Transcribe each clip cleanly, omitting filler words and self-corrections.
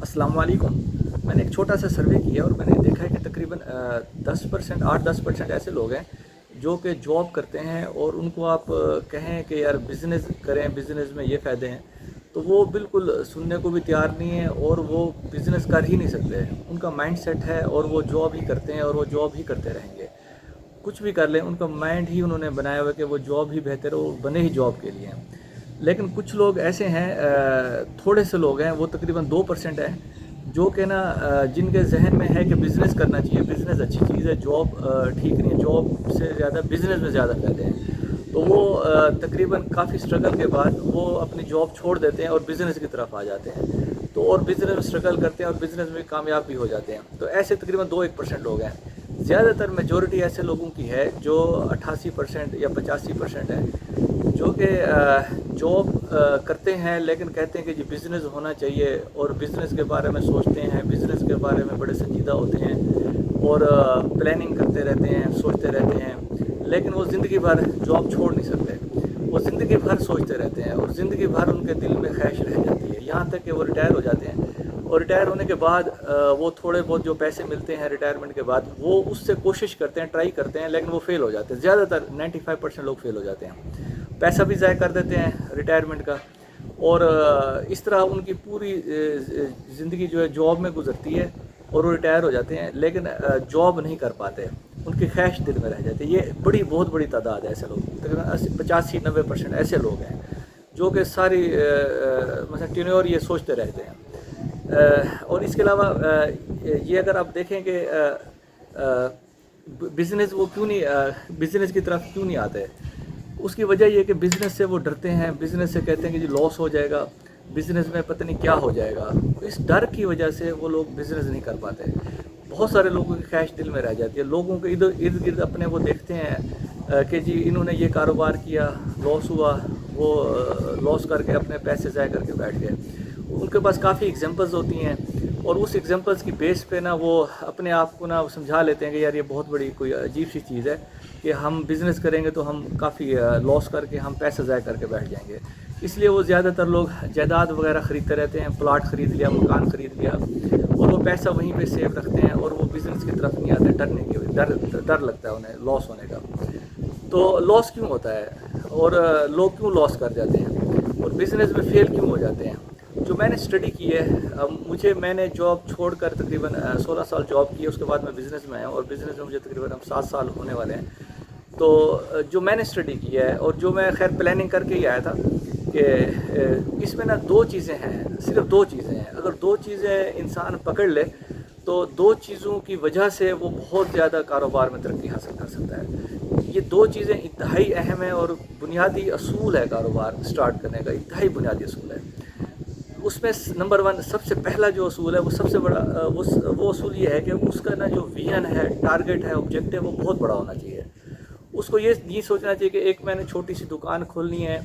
अस्सलाम वालेकुम। मैंने एक छोटा सा सर्वे किया और मैंने देखा है कि तकरीबन 10% 8-10% ऐसे लोग हैं जो कि जॉब करते हैं और उनको आप कहें कि यार बिज़नेस करें, बिज़नेस में ये फ़ायदे हैं, तो वो बिल्कुल सुनने को भी तैयार नहीं है और वो बिज़नेस कर ही नहीं सकते। उनका माइंड सेट है और वो जॉब ही करते हैं और वो जॉब ही करते रहेंगे। कुछ भी कर लें, उनका माइंड ही उन्होंने बनाया हुआ है कि वो जॉब ही बेहतर है, वो बने ही जॉब के लिए हैं। लेकिन कुछ लोग ऐसे हैं, थोड़े से लोग हैं, वो तकरीबन 2% हैं, जो कि ना जिनके जहन में है कि बिज़नेस करना चाहिए, बिज़नेस अच्छी चीज़ है, जॉब ठीक नहीं है, जॉब से ज़्यादा बिज़नेस में ज़्यादा फ़ायदे हैं। तो वो तकरीबन काफ़ी स्ट्रगल के बाद वो अपनी जॉब छोड़ देते हैं और बिज़नेस की तरफ आ जाते हैं। तो और बिज़नेस में स्ट्रगल करते हैं और बिज़नेस में कामयाब भी हो जाते हैं। तो ऐसे तकरीबन 2-1% लोग हैं। ज़्यादातर मेजॉरिटी ऐसे लोगों की है जो 88% या 85% है, जो कि जॉब करते हैं लेकिन कहते हैं कि जी बिज़नेस होना चाहिए और बिज़नेस के बारे में सोचते हैं, बिज़नेस के बारे में बड़े संजीदा होते हैं और प्लानिंग करते रहते हैं, सोचते रहते हैं, लेकिन वो ज़िंदगी भर जॉब छोड़ नहीं सकते। वो ज़िंदगी भर सोचते रहते हैं और ज़िंदगी भर उनके दिल में ख्वाहिश रह जाती है, यहाँ तक कि वो रिटायर हो जाते हैं और रिटायर होने के बाद वो थोड़े बहुत जो पैसे मिलते हैं रिटायरमेंट के बाद वो उससे कोशिश करते हैं, ट्राई करते हैं, लेकिन वो फेल हो जाते हैं। ज़्यादातर 95% लोग फेल हो जाते हैं, पैसा भी ज़ाय कर देते हैं रिटायरमेंट का और इस तरह उनकी पूरी ज़िंदगी जो है जॉब में गुजरती है और वो रिटायर हो जाते हैं, लेकिन जॉब नहीं कर पाते, उनकी ख्वाहिश दिल में रह जाती है। ये बहुत बड़ी तादाद है ऐसे लोग, तकरीबन 85-90% ऐसे लोग हैं जो कि सारी मतलब टेन्योर ये सोचते रहते हैं। और इसके अलावा ये अगर आप देखें कि बिज़नेस वो क्यों नहीं बिज़नेस की तरफ क्यों नहीं आते, उसकी वजह ये है कि बिज़नेस से वो डरते हैं, बिज़नेस से कहते हैं कि जी लॉस हो जाएगा, बिज़नेस में पता नहीं क्या हो जाएगा। तो इस डर की वजह से वो लोग बिज़नेस नहीं कर पाते। बहुत सारे लोगों की ख्वाहिश दिल में रह जाती है, लोगों के इधर इर्द गिर्द अपने वो देखते हैं कि जी इन्होंने ये कारोबार किया, लॉस हुआ, वो लॉस करके अपने पैसे ज़ाय करके बैठ गए। उनके पास काफ़ी एग्जांपल्स होती हैं और उस एग्जांपल्स की बेस पे ना वो अपने आप को ना समझा लेते हैं कि यार ये बहुत बड़ी कोई अजीब सी चीज़ है कि हम बिज़नेस करेंगे तो हम काफ़ी लॉस करके हम पैसे ज़ाय करके बैठ जाएंगे। इसलिए वो ज़्यादातर लोग जायदाद वगैरह ख़रीदते रहते हैं, प्लाट ख़रीद लिया, मकान ख़रीद लिया और वो पैसा वहीं पे सेव रखते हैं और वो बिज़नेस की तरफ नहीं आते, डरने की डर लगता है उन्हें लॉस होने का। तो लॉस क्यों होता है और लोग क्यों लॉस कर जाते हैं और बिज़नेस में फेल क्यों हो जाते हैं? जो मैंने स्टडी की है, मैंने जॉब छोड़कर तकरीबन 16 साल जॉब की है, उसके बाद मैं बिज़नेस में आया और बिज़नेस में मुझे तकरीबन अब 7 साल होने वाले हैं। तो जो मैंने स्टडी किया है और जो मैं खैर प्लानिंग करके ही आया था कि इसमें ना 2 चीज़ें हैं, सिर्फ 2 चीज़ें हैं। अगर 2 चीज़ें इंसान पकड़ ले तो 2 चीज़ों की वजह से वो बहुत ज़्यादा कारोबार में तरक्की हासिल कर सकता है। ये 2 चीज़ें इंतहाई अहम है और बुनियादी असूल है कारोबार स्टार्ट करने का, इंतहाई बुनियादी असूल है। उसमें नंबर 1 सबसे पहला जो असूल है वो सबसे बड़ा वो असूल ये है कि उसका ना जो विजन है, टारगेट है, ऑब्जेक्टिव वो बहुत बड़ा होना चाहिए। उसको ये नहीं सोचना चाहिए कि एक मैंने छोटी सी दुकान खोलनी है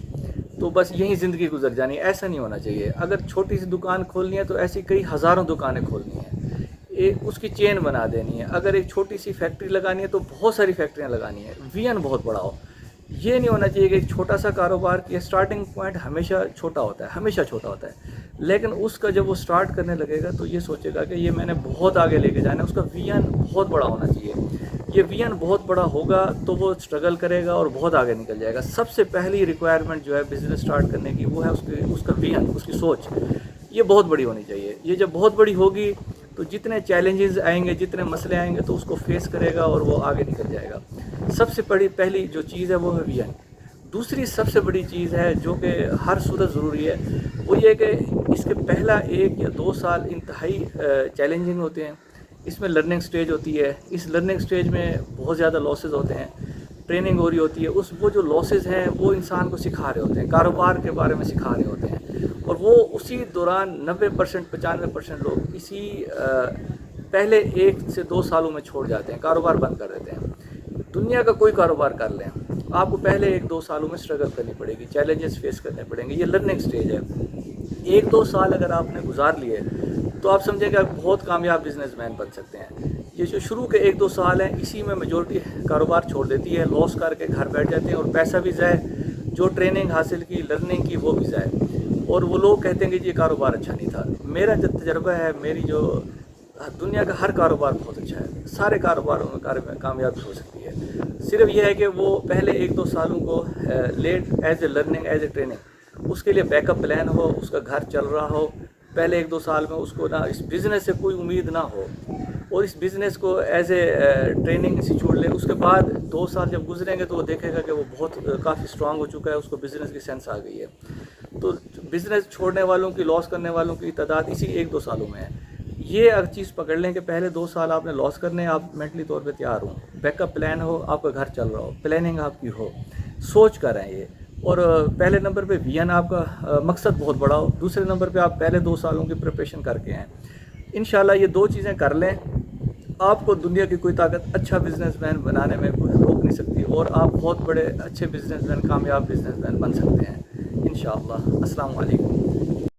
तो बस यहीं ज़िंदगी गुजर जानी है, ऐसा नहीं होना चाहिए। अगर छोटी सी दुकान खोलनी है तो ऐसी कई हज़ारों दुकानें खोलनी है, एक उसकी चेन बना देनी है। अगर एक छोटी सी फैक्ट्री लगानी है तो बहुत सारी फैक्ट्रियाँ लगानी है, विजन बहुत बड़ा हो। ये नहीं होना चाहिए कि एक छोटा सा कारोबार की स्टार्टिंग पॉइंट हमेशा छोटा होता है, हमेशा छोटा होता है, लेकिन उसका जब वो स्टार्ट करने लगेगा तो ये सोचेगा कि ये मैंने बहुत आगे लेके जाना है। उसका विजन बहुत बड़ा होना चाहिए। ये विजन बहुत बड़ा होगा तो वो स्ट्रगल करेगा और बहुत आगे निकल जाएगा। सबसे पहली रिक्वायरमेंट जो है बिज़नेस स्टार्ट करने की वो है उसका विजन, उसकी सोच, ये बहुत बड़ी होनी चाहिए। ये जब बहुत बड़ी होगी तो जितने चैलेंजेस आएंगे, जितने मसले आएंगे तो उसको फेस करेगा और वो आगे निकल जाएगा। सबसे पहली जो चीज़ है वो है विजन। दूसरी सबसे बड़ी चीज़ है जो कि हर सूरत ज़रूरी है, वो ये कि इसके पहला 1 या 2 साल इंतहाई चैलेंजिंग होते हैं। इसमें लर्निंग स्टेज होती है, इस लर्निंग स्टेज में बहुत ज़्यादा लॉसेस होते हैं, ट्रेनिंग हो रही होती है। वो जो लॉसेस हैं वो इंसान को सिखा रहे होते हैं, कारोबार के बारे में सिखा रहे होते हैं और वो उसी दौरान 90% 95% लोग इसी पहले 1 से 2 सालों में छोड़ जाते हैं, कारोबार बंद कर देते हैं। दुनिया का कोई कारोबार कर लें, आपको पहले 1-2 सालों में स्ट्रगल करनी पड़ेगी, चैलेंजेस फेस करने पड़ेंगे, ये लर्निंग स्टेज है। 1-2 साल अगर आपने गुजार लिए तो आप समझेंगे आप बहुत कामयाब बिजनेसमैन बन सकते हैं। ये जो शुरू के 1-2 साल हैं इसी में मेजॉरिटी कारोबार छोड़ देती है, लॉस करके घर बैठ जाते हैं और पैसा भी ज़ाय, जो ट्रेनिंग हासिल की, लर्निंग की, वो भी ज़ाय। اور وہ لوگ کہتے ہیں کہ یہ کاروبار اچھا نہیں تھا. میرا جو تجربہ ہے، میری جو دنیا کا ہر کاروبار بہت اچھا ہے، سارے کاروباروں میں کامیابی ہو سکتی ہے. صرف یہ ہے کہ وہ پہلے 1-2 سالوں کو let as a learning, as a training, اس کے لیے بیک اپ پلان ہو، اس کا گھر چل رہا ہو. پہلے 1-2 سال میں اس کو نہ اس بزنس سے کوئی امید نہ ہو، اور اس بزنس کو ایز اے ٹریننگ انسٹیٹیوٹ لے. اس کے بعد 2 سال جب گزریں گے تو وہ دیکھے گا کہ وہ بہت کافی اسٹرانگ ہو چکا ہے، اس کو بزنس کی سینس آ گئی ہے. تو بزنس چھوڑنے والوں کی، لاس کرنے والوں کی تعداد اسی 1-2 سالوں میں ہے. یہ اگر چیز پکڑ لیں کہ پہلے 2 سال آپ نے لاس کرنے، آپ مینٹلی طور پہ تیار ہوں، بیک اپ پلان ہو، آپ کا گھر چل رہا ہو، پلاننگ آپ کی ہو، سوچ کر ہیں یہ. اور پہلے نمبر پہ وین آپ کا مقصد بہت بڑا ہو. دوسرے نمبر پہ آپ پہلے 2 سالوں کی پریپریشن کر کے ہیں. انشاءاللہ یہ 2 چیزیں کر لیں، آپ کو دنیا کی کوئی طاقت اچھا بزنس مین بنانے میں کوئی روک نہیں سکتی، اور آپ بہت بڑے اچھے بزنس مین، کامیاب بزنس مین بن سکتے ہیں انشاءاللہ. السلام علیکم.